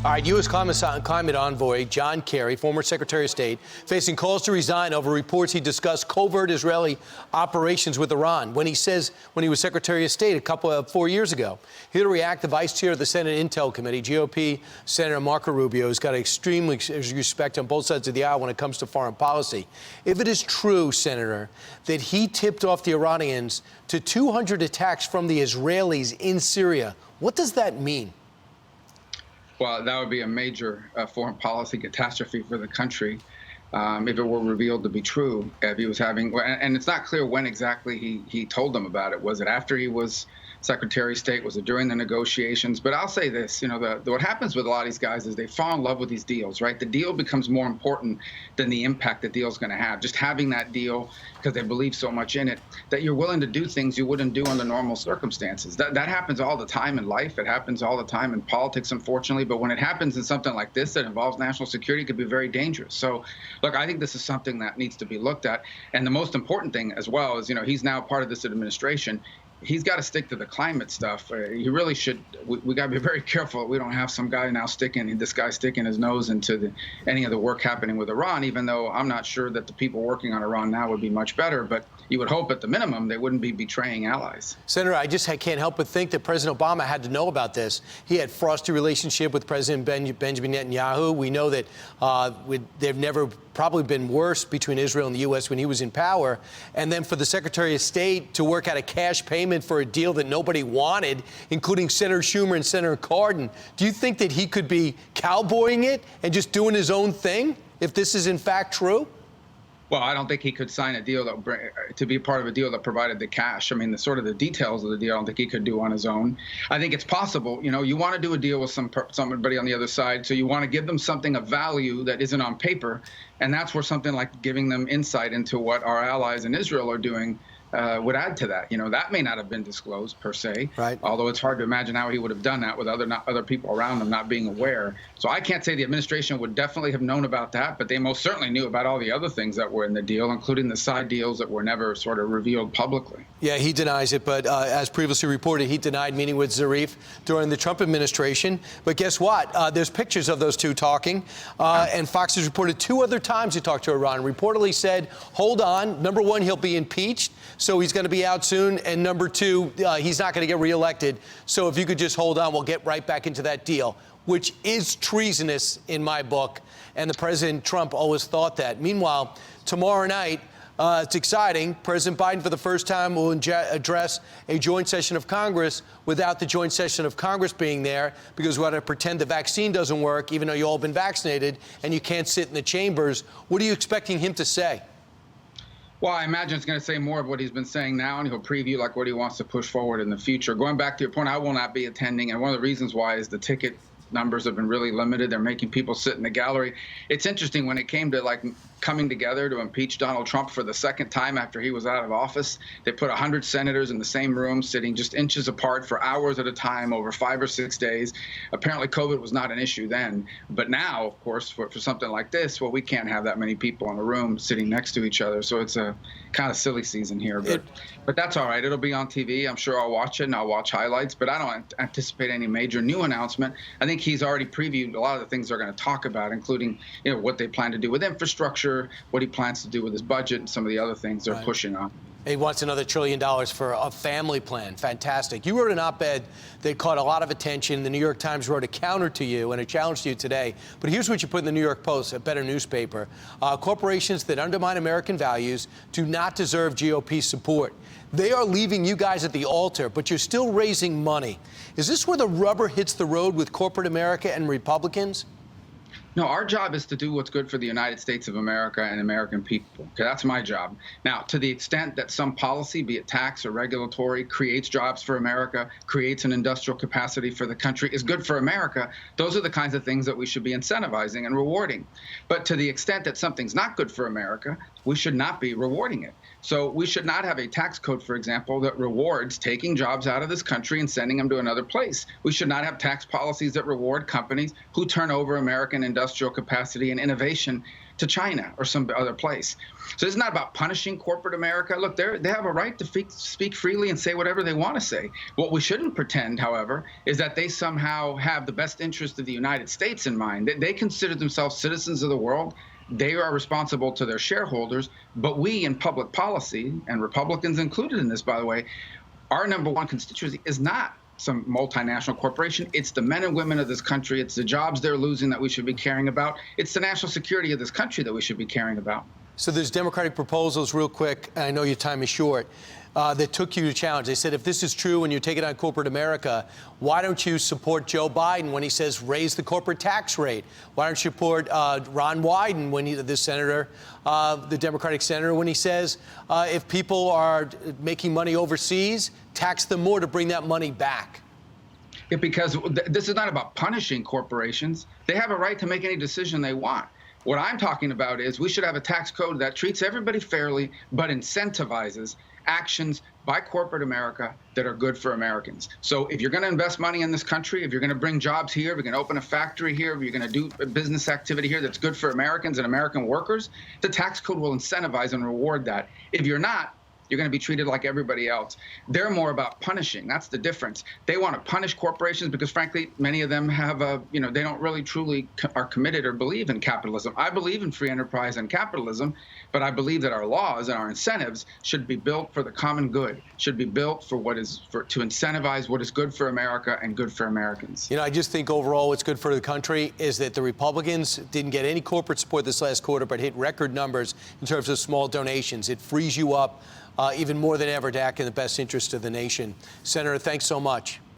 All right, U.S. climate envoy John Kerry, former Secretary of State, facing calls to resign over reports he discussed covert Israeli operations with Iran when he was Secretary of State 4 years ago. Here to react, the Vice Chair of the Senate Intel Committee, GOP Senator Marco Rubio, has got extremely respect on both sides of the aisle when it comes to foreign policy. If it is true, Senator, that he tipped off the Iranians to 200 attacks from the Israelis in Syria, what does that mean? Well, that would be a major foreign policy catastrophe for the country if it were revealed to be true. If he was having, and it's not clear when exactly he told them about it. Was it after he was Secretary of State? Was it during the negotiations? But I'll say this, what happens with a lot of these guys is they fall in love with these deals, right? The deal becomes more important than the impact the deal's going to have. Just having that deal because they believe so much in it that you're willing to do things you wouldn't do under normal circumstances. That happens all the time in life. It happens all the time in politics, unfortunately. But when it happens in something like this that involves national security, it could be very dangerous. So, look, I think this is something that needs to be looked at. And the most important thing as well is, he's now part of this administration. He's got to stick to the climate stuff. He really should. We got to be very careful. We don't have some guy now sticking his nose into any of the work happening with Iran, even though I'm not sure that the people working on Iran now would be much better. But you would hope at the minimum they wouldn't be betraying allies. Senator, I can't help but think that President Obama had to know about this. He had frosty relationship with President Benjamin Netanyahu. We know that they've never probably been worse between Israel and the U.S. when he was in power. And then for the Secretary of State to work out a cash payment for a deal that nobody wanted, including Senator Schumer and Senator Cardin, do you think that he could be cowboying it and just doing his own thing if this is in fact true? Well, I don't think he could sign a deal to be part of a deal that provided the cash. I mean, the details of the deal, I don't think he could do on his own. I think it's possible. You want to do a deal with somebody on the other side, so you want to give them something of value that isn't on paper, and that's where something like giving them insight into what our allies in Israel are doing would add to that. That may not have been disclosed per se, right? Although it's hard to imagine how he would have done that with other people around him not being aware. So I can't say the administration would definitely have known about that, but they most certainly knew about all the other things that were in the deal, including the side deals that were never sort of revealed publicly. Yeah, he denies it, but as previously reported, he denied meeting with Zarif during the Trump administration. But guess what? There's pictures of those two talking, and Fox has reported 2 other times he talked to Iran. Reportedly said, hold on, number 1, he'll be impeached, so he's going to be out soon, and number 2, he's not going to get reelected. So if you could just hold on, we'll get right back into that deal, which is treasonous in my book, and the President Trump always thought that. Meanwhile, tomorrow night, it's exciting. President Biden, for the first time, will address a joint session of Congress without the joint session of Congress being there, because we want to pretend the vaccine doesn't work, even though you all been vaccinated, and you can't sit in the chambers. What are you expecting him to say? Well, I imagine it's going to say more of what he's been saying now, and he'll preview like what he wants to push forward in the future. Going back to your point, I will not be attending, and one of the reasons why is the ticket numbers have been really limited. They're making people sit in the gallery. It's interesting when it came to coming together to impeach Donald Trump for the second time after he was out of office. They put 100 senators in the same room, sitting just inches apart for hours at a time over 5 or 6 days. Apparently, COVID was not an issue then. But now, of course, for something like this, well, we can't have that many people in a room sitting next to each other. So it's a kind of silly season here. But that's all right. It'll be on TV. I'm sure I'll watch it, and I'll watch highlights. But I don't anticipate any major new announcement. I think he's already previewed a lot of the things they're going to talk about, including what they plan to do with infrastructure, what he plans to do with his budget, and some of the other things they're pushing on. He wants another $1 trillion for a family plan. Fantastic. You wrote an op-ed that caught a lot of attention. The New York Times wrote a counter to you and a challenge to you today. But here's what you put in the New York Post, a better newspaper. Corporations that undermine American values do not deserve GOP support. They are leaving you guys at the altar, but you're still raising money. Is this where the rubber hits the road with corporate America and Republicans? No, our job is to do what's good for the United States of America and American people. Okay, that's my job. Now, to the extent that some policy, be it tax or regulatory, creates jobs for America, creates an industrial capacity for the country, is good for America, those are the kinds of things that we should be incentivizing and rewarding. But to the extent that something's not good for America, we should not be rewarding it. So we should not have a tax code, for example, that rewards taking jobs out of this country and sending them to another place. We should not have tax policies that reward companies who turn over American industrial capacity and innovation to China or some other place. So it's not about punishing corporate America. Look, they have a right to speak freely and say whatever they want to say. What we shouldn't pretend, however, is that they somehow have the best interest of the United States in mind. They consider themselves citizens of the world. They are responsible to their shareholders, but we in public policy, and Republicans included in this, by the way, our number one constituency is not some multinational corporation. It's the men and women of this country. It's the jobs they're losing that we should be caring about. It's the national security of this country that we should be caring about. So there's Democratic proposals, real quick, and I know your time is short, that took you to challenge. They said, if this is true and you take it on corporate America, why don't you support Joe Biden when he says raise the corporate tax rate? Why don't you support Ron Wyden, when the senator, the Democratic senator, when he says if people are making money overseas, tax them more to bring that money back? Because this is not about punishing corporations. They have a right to make any decision they want. What I'm talking about is we should have a tax code that treats everybody fairly, but incentivizes actions by corporate America that are good for Americans. So if you're going to invest money in this country, if you're going to bring jobs here, if you're going to open a factory here, if you're going to do a business activity here that's good for Americans and American workers, the tax code will incentivize and reward that. If you're not, you're going to be treated like everybody else. They're more about punishing. That's the difference. They want to punish corporations because, frankly, many of them have they don't really truly are committed or believe in capitalism. I believe in free enterprise and capitalism, but I believe that our laws and our incentives should be built for the common good, should be built to incentivize what is good for America and good for Americans. I just think overall what's good for the country is that the Republicans didn't get any corporate support this last quarter, but hit record numbers in terms of small donations. It frees you up even more than ever to act in the best interest of the nation. Senator, thanks so much.